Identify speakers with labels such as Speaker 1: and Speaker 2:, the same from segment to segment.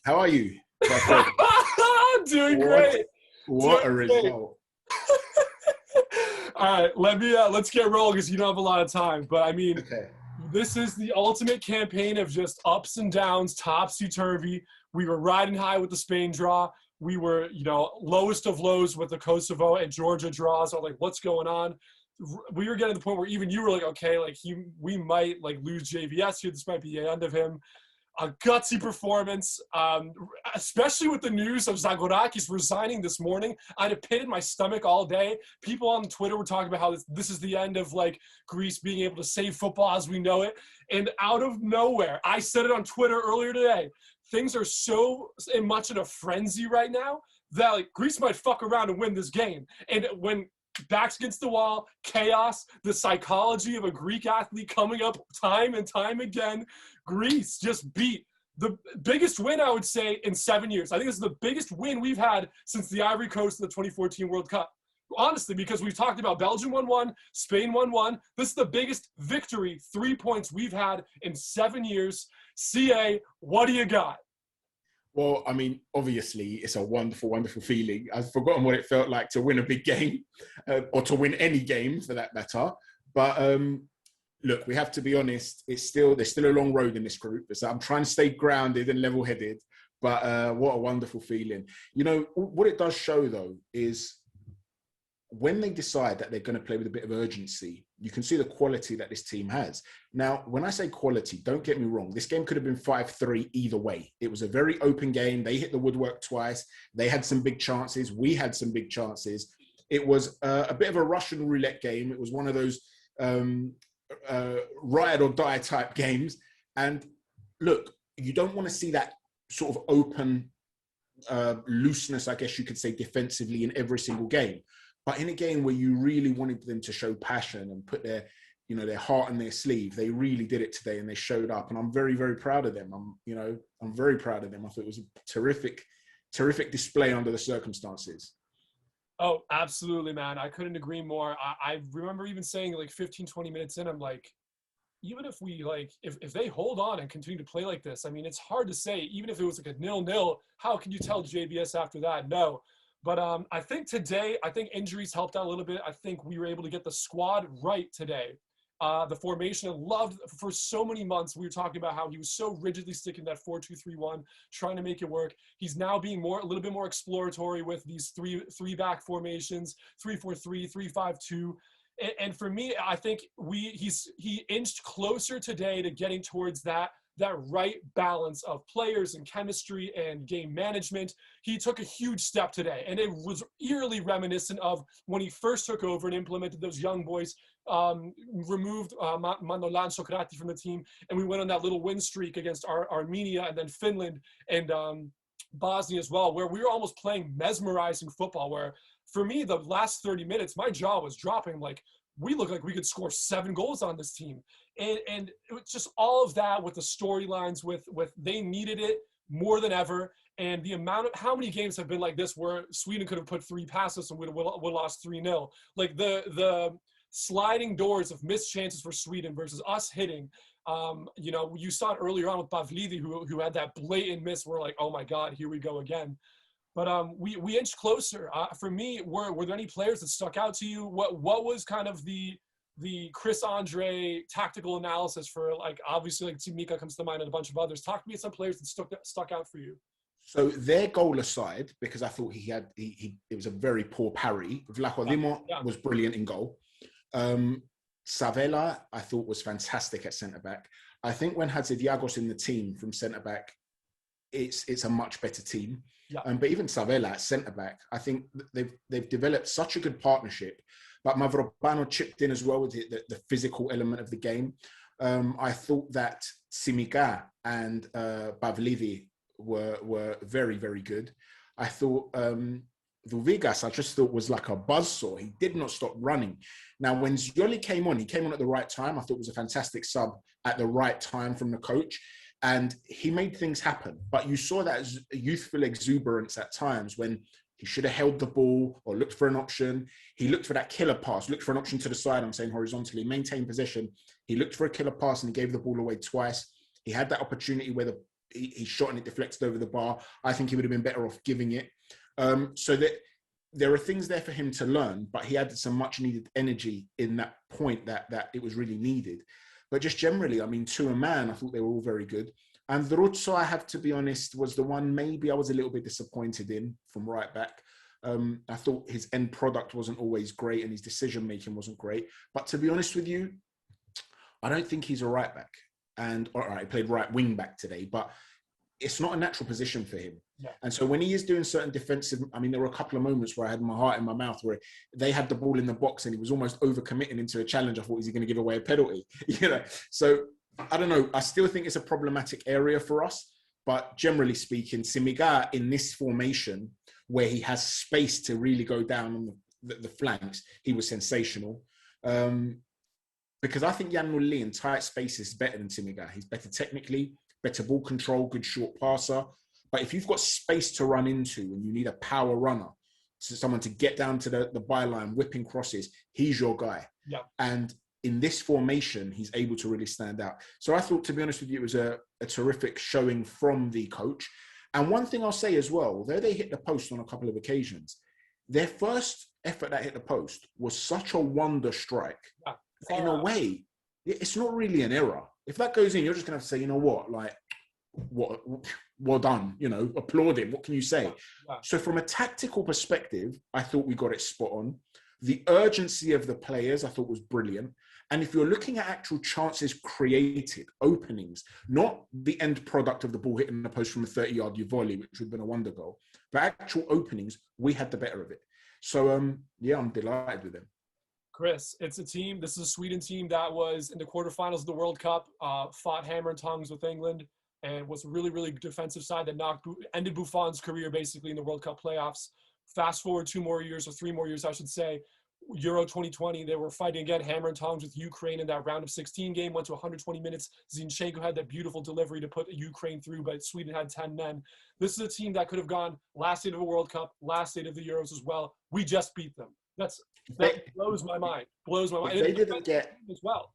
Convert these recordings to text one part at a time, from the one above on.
Speaker 1: How are you, my friend?
Speaker 2: I'm doing
Speaker 1: What?
Speaker 2: great.
Speaker 1: What
Speaker 2: Doing
Speaker 1: a
Speaker 2: great.
Speaker 1: result!
Speaker 2: All right, let's get rolling because you don't have a lot of time. But I mean,
Speaker 1: Okay.
Speaker 2: this is the ultimate campaign of just ups and downs, topsy-turvy. We were riding high with the Spain draw. We were, lowest of lows with the Kosovo and Georgia draws. Like, what's going on? We were getting to the point where even you were like, okay, like we might like lose JVS here. This might be the end of him. A gutsy performance, especially with the news of Zagorakis resigning this morning. I had a pit in my stomach all day. People on Twitter were talking about how this is the end of like Greece being able to save football as we know it. And out of nowhere, I said it on Twitter earlier today, things are so much in a frenzy right now that like Greece might fuck around and win this game. And when backs against the wall, chaos, the psychology of a Greek athlete coming up time and time again. Greece just beat the biggest win, I would say, in 7 years. I think this is the biggest win we've had since the Ivory Coast in the 2014 World Cup. Honestly, because we've talked about Belgium 1-1, Spain 1-1. This is the biggest victory, 3 points we've had in 7 years. CA, what do you got?
Speaker 1: Well, I mean, obviously, it's a wonderful, wonderful feeling. I've forgotten what it felt like to win a big game, or to win any game for that matter. But look, we have to be honest. There's still a long road in this group. So I'm trying to stay grounded and level-headed. But what a wonderful feeling. You know, what it does show, though, is when they decide that they're going to play with a bit of urgency, you can see the quality that this team has. Now, when I say quality, don't get me wrong. This game could have been 5-3 either way. It was a very open game. They hit the woodwork twice. They had some big chances. We had some big chances. It was a bit of a Russian roulette game. It was one of those ride or die type games. And look, you don't want to see that sort of open looseness, I guess you could say, defensively in every single game. But in a game where you really wanted them to show passion and put their heart on their sleeve, they really did it today and they showed up. And I'm very, very proud of them. I'm very proud of them. I thought it was a terrific display under the circumstances.
Speaker 2: Oh, absolutely, man. I couldn't agree more. I remember even saying like 15, 20 minutes in, I'm like, even if we if they hold on and continue to play like this, I mean, it's hard to say, even if it was like a 0-0, how can you tell JVS after that? No. But I think today, injuries helped out a little bit. I think we were able to get the squad right today. The formation I loved for so many months. We were talking about how he was so rigidly sticking that 4-2-3-1, trying to make it work. He's now being a little bit more exploratory with these three back formations, 3-4-3, 3-5-2. And for me, I think he inched closer today to getting towards that right balance of players and chemistry and game management. He took a huge step today, and it was eerily reminiscent of when he first took over and implemented those young boys, removed Manolan Sokrati from the team, and we went on that little win streak against Armenia and then Finland and Bosnia as well, where we were almost playing mesmerizing football, where for me, the last 30 minutes, my jaw was dropping. Like, we look like we could score 7 goals on this team. And it was just all of that with the storylines, with they needed it more than ever. And the amount of how many games have been like this where Sweden could have put 3 passes and would have lost 3-0. Like the sliding doors of missed chances for Sweden versus us hitting. You saw it earlier on with Pavlidis, who had that blatant miss. We're like, oh my God, here we go again. But we inched closer. For me, were there any players that stuck out to you? What was kind of the Chris Andre tactical analysis for, like, obviously like Timika comes to mind and a bunch of others? Talk to me about some players that stuck out for you.
Speaker 1: So their goal aside, because I thought it was a very poor parry. Vlachodimo was brilliant in goal. Savela, I thought, was fantastic at centre back. I think when Hadzidiagos in the team from centre back, it's a much better team. Yeah. But even Savela at centre back, I think they've developed such a good partnership. But Mavropanos chipped in as well with the physical element of the game. I thought that Simica and Pavlidis were very, very good. I thought Vuvigas, I just thought was like a buzzsaw. He did not stop running. Now, when Zioli came on at the right time. I thought it was a fantastic sub at the right time from the coach. And he made things happen. But you saw that youthful exuberance at times when he should have held the ball or looked for an option. He looked for that killer pass, looked for an option to the side, I'm saying horizontally, maintain possession. He looked for a killer pass and he gave the ball away twice. He had that opportunity where he shot and it deflected over the bar. I think he would have been better off giving it. So that there are things there for him to learn, but he added some much needed energy in that point that it was really needed. But just generally, I mean, to a man, I thought they were all very good. And Ruzzo, I have to be honest, was the one maybe I was a little bit disappointed in from right back. I thought his end product wasn't always great and his decision-making wasn't great. But to be honest with you, I don't think he's a right back. And all right, he played right wing back today, but it's not a natural position for him.
Speaker 2: Yeah.
Speaker 1: And so when he is doing certain defensive, I mean, there were a couple of moments where I had my heart in my mouth where they had the ball in the box and he was almost overcommitting into a challenge. I thought, is he going to give away a penalty? So I don't know. I still think it's a problematic area for us. But generally speaking, Simiga in this formation where he has space to really go down on the flanks, he was sensational. Because I think Jan Mulli in tight spaces is better than Simiga. He's better technically, better ball control, good short passer. But if you've got space to run into and you need a power runner, someone to get down to the byline, whipping crosses, he's your guy.
Speaker 2: Yeah.
Speaker 1: And in this formation, he's able to really stand out. So I thought, to be honest with you, it was a terrific showing from the coach. And one thing I'll say as well, although they hit the post on a couple of occasions, their first effort that hit the post was such a wonder strike. Yeah. In a way, it's not really an error. If that goes in, you're just going to have to say, you know what, like, well done, applaud him. What can you say?
Speaker 2: Yeah.
Speaker 1: So from a tactical perspective, I thought we got it spot on. The urgency of the players, I thought was brilliant. And if you're looking at actual chances created, openings, not the end product of the ball hitting the post from a 30-yard volley, which would have been a wonder goal, but actual openings, we had the better of it. So, I'm delighted with them.
Speaker 2: Chris, it's a team. This is a Sweden team that was in the quarterfinals of the World Cup, fought hammer and tongs with England, and was a really, really defensive side that ended Buffon's career basically in the World Cup playoffs. Fast forward 2 more years, or 3 more years, I should say, Euro 2020, they were fighting again, hammer and tongs with Ukraine in that round of 16 game, went to 120 minutes. Zinchenko had that beautiful delivery to put Ukraine through, but Sweden had 10 men. This is a team that could have gone last state of a World Cup, last state of the Euros as well. We just beat them. That blows my mind. Blows my mind.
Speaker 1: They didn't get
Speaker 2: as well.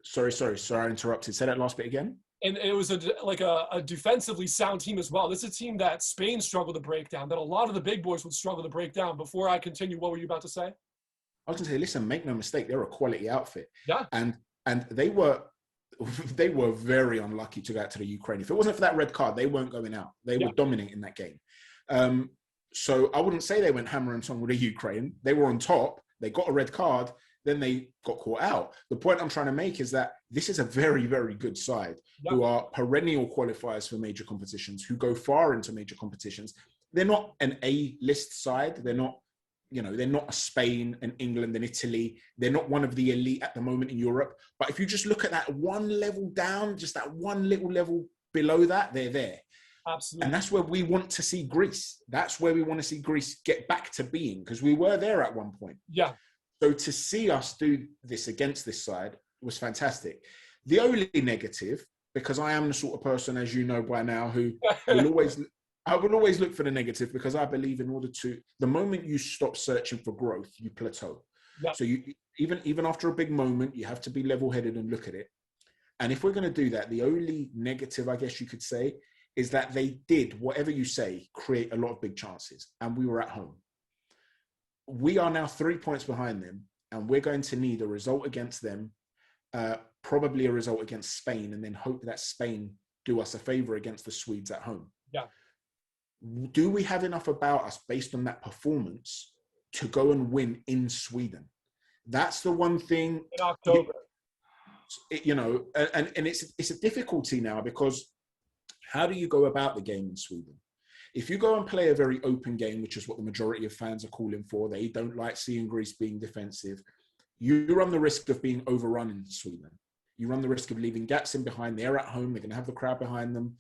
Speaker 1: Sorry, I interrupted. Say that last bit again.
Speaker 2: And it was a defensively sound team as well. This is a team that Spain struggled to break down, that a lot of the big boys would struggle to break down. Before I continue, what were you about to say?
Speaker 1: I was going to say, listen, make no mistake, they're a quality outfit.
Speaker 2: Yeah.
Speaker 1: And they were very unlucky to go out to the Ukraine. If it wasn't for that red card, they weren't going out. They were dominating that game. So I wouldn't say they went hammer and tongue with the Ukraine. They were on top. They got a red card. Then they got caught out. The point I'm trying to make is that this is a very, very good side who are perennial qualifiers for major competitions, who go far into major competitions. They're not an A-list side. They're not, they're not a Spain and England and Italy. They're not one of the elite at the moment in Europe. But if you just look at that one level down, just that one little level below that, they're there.
Speaker 2: Absolutely.
Speaker 1: And that's where we want to see Greece. That's where we want to see Greece get back to being, because we were there at one point.
Speaker 2: Yeah.
Speaker 1: So to see us do this against this side was fantastic. The only negative, because I am the sort of person, as you know by now, who will always look for the negative, because I believe the moment you stop searching for growth, you plateau.
Speaker 2: Yeah.
Speaker 1: So you even after a big moment, you have to be level-headed and look at it. And if we're going to do that, the only negative, I guess you could say, is that they did, whatever you say, create a lot of big chances, and we were at home. We are now 3 points behind them, and we're going to need a result against them, probably a result against Spain, and then hope that Spain do us a favour against the Swedes at home.
Speaker 2: Yeah.
Speaker 1: Do we have enough about us based on that performance to go and win in Sweden? That's the one thing.
Speaker 2: In October.
Speaker 1: And it's a difficulty now, because how do you go about the game in Sweden? If you go and play a very open game, which is what the majority of fans are calling for, they don't like seeing Greece being defensive, you run the risk of being overrun in Sweden. You run the risk of leaving gaps in behind. They're at home. They're going to have the crowd behind them.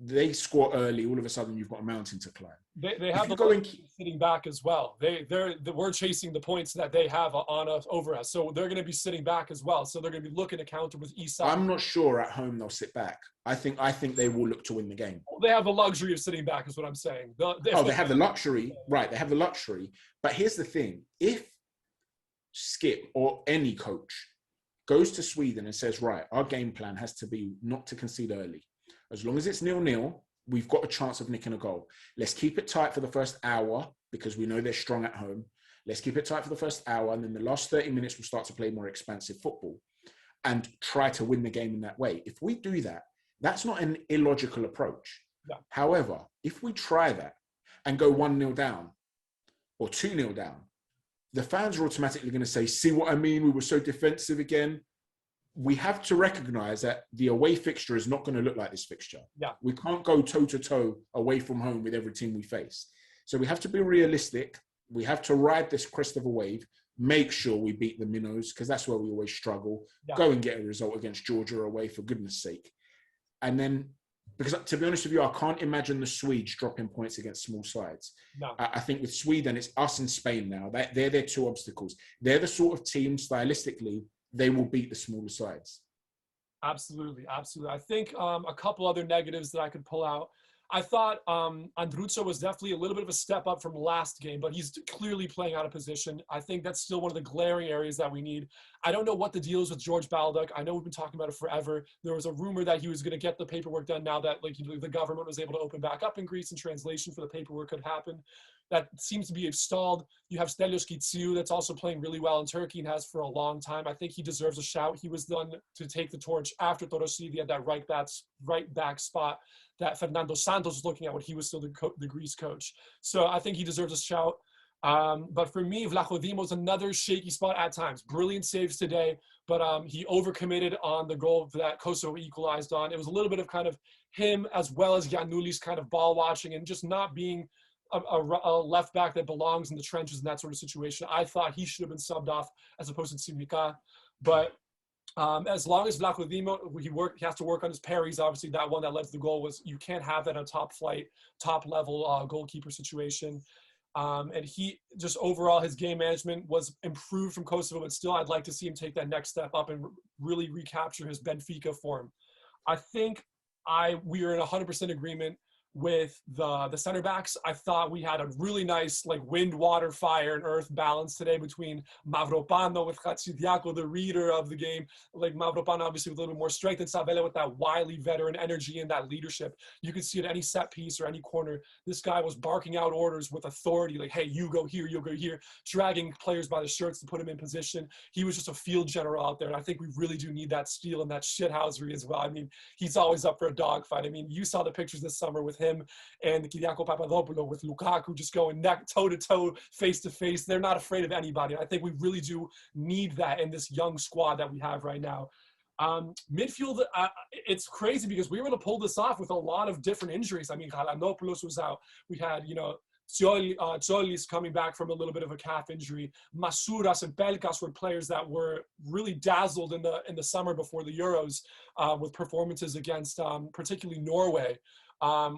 Speaker 1: They score early. All of a sudden, you've got a mountain to climb.
Speaker 2: They have the sitting back as well. We're chasing the points that they have on us, over us. So they're going to be sitting back as well. So they're going to be looking to counter with east side.
Speaker 1: I'm not sure at home they'll sit back. I think they will look to win the game.
Speaker 2: They have the luxury of sitting back, is what I'm saying.
Speaker 1: They have the luxury. Right, they have the luxury. But here's the thing. If Skip or any coach goes to Sweden and says, right, our game plan has to be not to concede early. As long as it's 0-0, we've got a chance of nicking a goal. Let's keep it tight for the first hour because we know they're strong at home. Let's keep it tight for the first hour, and then the last 30 minutes we'll start to play more expansive football and try to win the game in that way. If we do that, that's not an illogical approach.
Speaker 2: Yeah.
Speaker 1: However, if we try that and go 1-0 down or 2-0 down, the fans are automatically going to say, see what I mean? We were so defensive again. We have to recognize that the away fixture is not going to look like this fixture.
Speaker 2: Yeah.
Speaker 1: We can't go toe-to-toe away from home with every team we face. So we have to be realistic. We have to ride this crest of a wave, make sure we beat the minnows, because that's where we always struggle. Yeah. Go and get a result against Georgia away, for goodness sake. And then, because to be honest with you, I can't imagine the Swedes dropping points against small sides.
Speaker 2: No.
Speaker 1: I think with Sweden, it's us and Spain now. They're their two obstacles. They're the sort of team, stylistically, they will beat the smaller sides.
Speaker 2: Absolutely, absolutely. I think a couple other negatives that I could pull out. I thought Andruzzo was definitely a little bit of a step up from last game, but he's clearly playing out of position. I think that's still one of the glaring areas that we need. I don't know what the deal is with George Baldock. I know we've been talking about it forever. There was a rumor that he was going to get the paperwork done now that the government was able to open back up in Greece and translation for the paperwork could happen. That seems to be stalled. You have Stelios Gitsiou that's also playing really well in Turkey and has for a long time. I think he deserves a shout. He was done to take the torch after Torosidi at that right back spot that Fernando Santos was looking at when he was still the Greece coach. So I think he deserves a shout. But for me, Vlachodimos another shaky spot at times. Brilliant saves today, but he overcommitted on the goal that Kosovo equalized on. It was a little bit of kind of him as well as Giannoulis kind of ball watching and just not being a left back that belongs in the trenches in that sort of situation. I thought he should have been subbed off as opposed to Tsimikas. But as long as Vlachodimo, he has to work on his parries. Obviously, that one that led to the goal was you can't have that on top flight, top level goalkeeper situation. And he just overall, his game management was improved from Kosovo, but still I'd like to see him take that next step up and really recapture his Benfica form. I think we are in 100% agreement with the center backs. I thought we had a really nice like wind, water, fire, and earth balance today between Mavropanos with Hatzidiakou, the reader of the game, like Mavropanos obviously with a little bit more strength, and Savela with that wily veteran energy and that leadership. You could see at any set piece or any corner, this guy was barking out orders with authority, like, hey, you go here, you'll go here, dragging players by the shirts to put him in position. He was just a field general out there, and I think we really do need that steel and that shithousery as well. I mean, he's always up for a dogfight. I mean, you saw the pictures this summer with him and Kyriakos Papadopoulos with Lukaku just going toe-to-toe, face-to-face. They're not afraid of anybody. I think we really do need that in this young squad that we have right now. Midfield, it's crazy because we were able to pull this off with a lot of different injuries. I mean, Galanopoulos was out. We had, Tsolis coming back from a little bit of a calf injury. Masouras and Pelkas were players that were really dazzled in the summer before the Euros with performances against particularly Norway.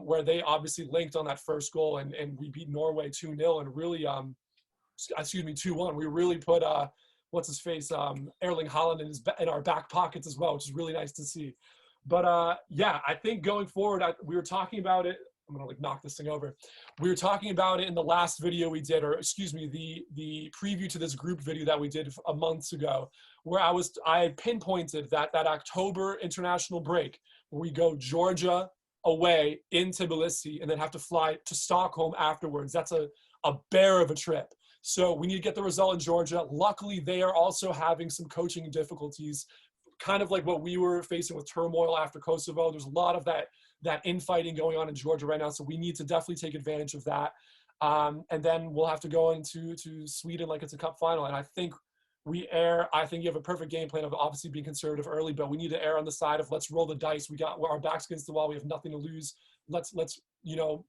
Speaker 2: Where they obviously linked on that first goal and we beat Norway 2-0 and really, 2-1. We really put, Erling Haaland in our back pockets as well, which is really nice to see. But I think going forward, we were talking about it. I'm gonna knock this thing over. We were talking about it in the last video we did, the preview to this group video that we did a month ago, where I pinpointed that October international break where we go Georgia away in Tbilisi and then have to fly to Stockholm afterwards. That's a bear of a trip. So we need to get the result in Georgia. Luckily, they are also having some coaching difficulties, kind of like what we were facing with turmoil after Kosovo. There's a lot of that infighting going on in Georgia right now. So we need to definitely take advantage of that. And then we'll have to go into Sweden like it's a cup final. And I think I think you have a perfect game plan of obviously being conservative early, but we need to err on the side of let's roll the dice. We got our backs against the wall. We have nothing to lose. Let's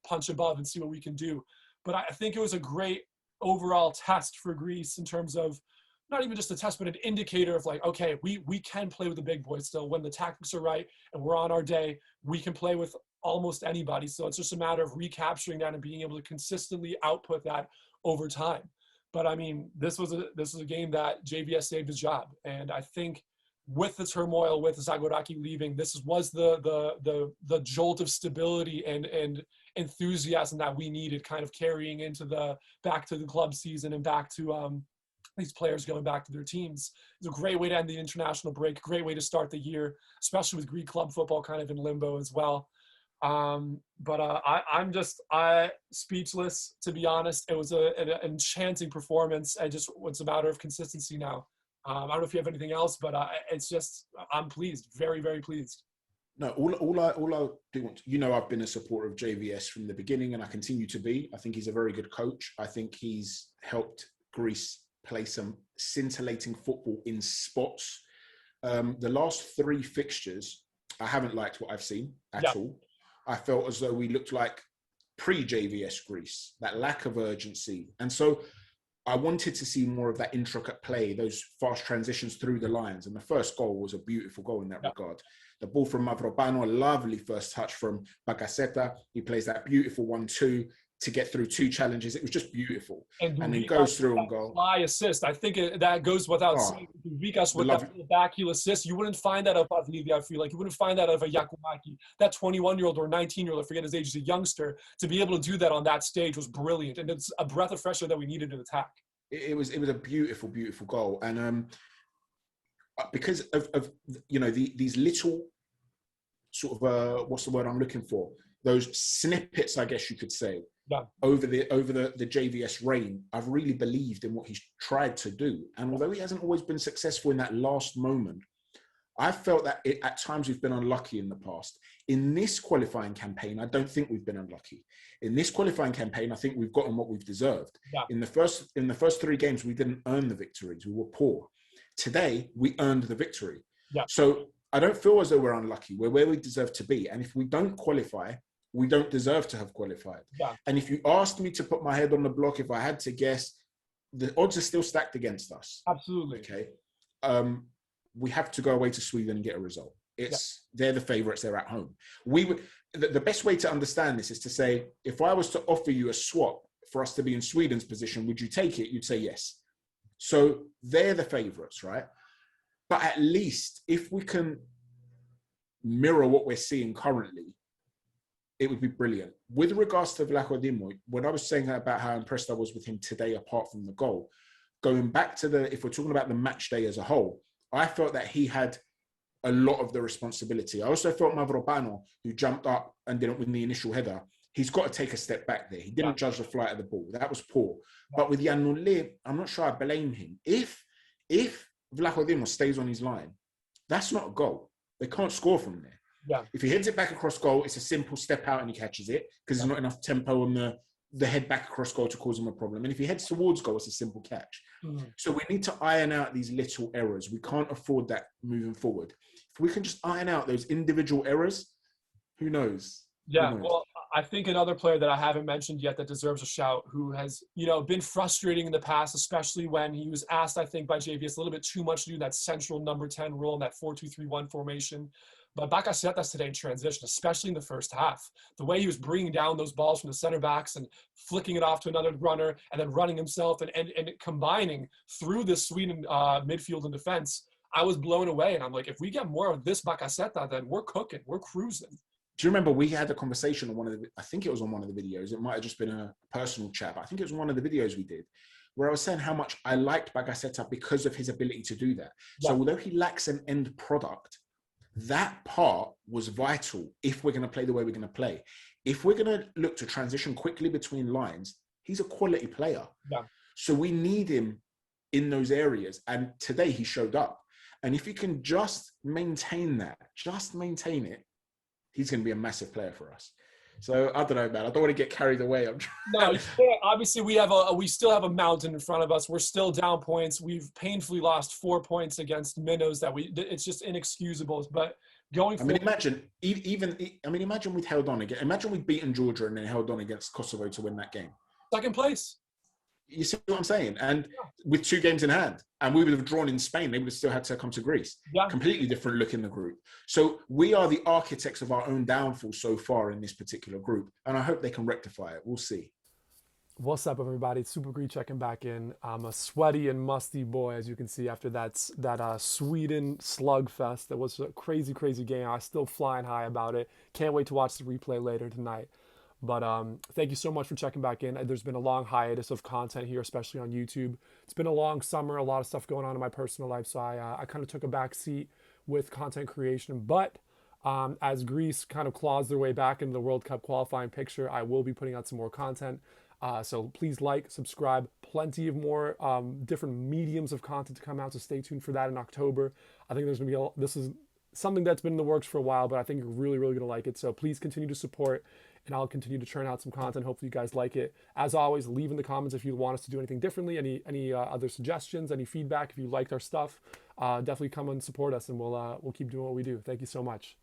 Speaker 2: punch above and see what we can do. But I think it was a great overall test for Greece in terms of not even just a test, but an indicator of like, okay, we can play with the big boys still. When the tactics are right and we're on our day, we can play with almost anybody. So it's just a matter of recapturing that and being able to consistently output that over time. But I mean, this was a game that JVS saved his job, and I think with the turmoil with Zagoraki leaving, this was the jolt of stability and enthusiasm that we needed, kind of carrying into back to the club season and back to these players going back to their teams. It's a great way to end the international break, great way to start the year, especially with Greek club football kind of in limbo as well. I'm just speechless, to be honest. It was an enchanting performance. It's a matter of consistency now. I don't know if you have anything else, but it's just, I'm pleased, very, very pleased.
Speaker 1: No, all I do want to, I've been a supporter of JVS from the beginning, and I continue to be. I think he's a very good coach. I think he's helped Greece play some scintillating football in spots. The last 3 fixtures, I haven't liked what I've seen at all. I felt as though we looked like pre-JVS Greece, that lack of urgency. And so I wanted to see more of that intricate play, those fast transitions through the lines. And the first goal was a beautiful goal in that regard. The ball from Mavropanou, a lovely first touch from Bacaseta. He plays that beautiful 1-2 to get through 2 challenges. It was just beautiful. And then goes through and goal.
Speaker 2: Fly assist. I think that goes without saying. Vikas with that backheel assist. You wouldn't find that of Pavlidis, I feel like. You wouldn't find that of a Yakumaki. That 21-year-old or 19-year-old, I forget his age, is a youngster. To be able to do that on that stage was brilliant. And it's a breath of fresh air that we needed in attack.
Speaker 1: It was a beautiful, beautiful goal. And because of these little sort of what's the word I'm looking for? Those snippets, I guess you could say, over the JVS reign, I've really believed in what he's tried to do. And although he hasn't always been successful in that last moment, I felt that at times we've been unlucky in the past. In this qualifying campaign, I don't think we've been unlucky. In this qualifying campaign, I think we've gotten what we've deserved. In the first 3 games, we didn't earn the victories. We were poor. Today, we earned the victory. So I don't feel as though we're unlucky. We're where we deserve to be. And if we don't qualify, we don't deserve to have qualified. And if you asked me to put my head on the block, if I had to guess, the odds are still stacked against us.
Speaker 2: Absolutely.
Speaker 1: Okay. We have to go away to Sweden and get a result. They're the favourites. They're at home. The best way to understand this is to say, if I was to offer you a swap for us to be in Sweden's position, would you take it? You'd say yes. So they're the favourites, right? But at least if we can mirror what we're seeing currently, it would be brilliant. With regards to Vlaho Dimos, when I was saying about how impressed I was with him today, apart from the goal, going back to if we're talking about the match day as a whole, I felt that he had a lot of the responsibility. I also felt Mavropanou, who jumped up and didn't win the initial header, he's got to take a step back there. He didn't judge the flight of the ball. That was poor. But with Jan Nolé, I'm not sure I blame him. If Vlaho Dimos stays on his line, that's not a goal. They can't score from there. If he heads it back across goal, it's a simple step out and he catches it because there's not enough tempo on the head back across goal to cause him a problem. And if he heads towards goal, it's a simple catch. So we need to iron out these little errors. We can't afford that moving forward. If we can just iron out those individual errors, who knows?
Speaker 2: Well, I think another player that I haven't mentioned yet that deserves a shout, who has, been frustrating in the past, especially when he was asked, I think, by JVS a little bit too much to do that central number 10 role in that 4-2-3-1 formation. But Bakasetas today in transition, especially in the first half, the way he was bringing down those balls from the center backs and flicking it off to another runner and then running himself and combining through the Sweden midfield and defense, I was blown away. And I'm like, if we get more of this Bakaseta, then we're cooking, we're cruising.
Speaker 1: Do you remember we had a conversation on I think it was on one of the videos. It might have just been a personal chat, but I think it was one of the videos we did where I was saying how much I liked Bakasetas because of his ability to do that. So although he lacks an end product, that part was vital if we're going to play the way we're going to play. If we're going to look to transition quickly between lines, he's a quality player. So we need him in those areas. And today he showed up. And if he can just maintain that, he's going to be a massive player for us. So I don't know, man. I don't want to get carried away.
Speaker 2: Obviously we still have a mountain in front of us. We're still down points. We've painfully lost 4 points against Minnows it's just inexcusable. But going forward,
Speaker 1: imagine we'd held on again. Imagine we'd beaten Georgia and then held on against Kosovo to win that game.
Speaker 2: Second place.
Speaker 1: You see what I'm saying? And with 2 games in hand, and we would have drawn in Spain, they would have still had to come to Greece. Completely different look in the group. So we are the architects of our own downfall so far in this particular group. And I hope they can rectify it. We'll see.
Speaker 3: What's up, everybody? It's Super Greek checking back in. I'm a sweaty and musty boy, as you can see, after that Sweden slugfest. That was a crazy, crazy game. I'm still flying high about it. Can't wait to watch the replay later tonight. But thank you so much for checking back in. There's been a long hiatus of content here, especially on YouTube. It's been a long summer, a lot of stuff going on in my personal life, so I kind of took a back seat with content creation. But As Greece kind of claws their way back into the World Cup qualifying picture, I will be putting out some more content. So please like, subscribe, plenty of more different mediums of content to come out. So stay tuned for that in October. I think there's going to be this is something that's been in the works for a while, but I think you're really, really going to like it. So please continue to support, and I'll continue to churn out some content. Hopefully you guys like it. As always, leave in the comments if you want us to do anything differently, any other suggestions, any feedback. If you liked our stuff, definitely come and support us, and we'll keep doing what we do. Thank you so much.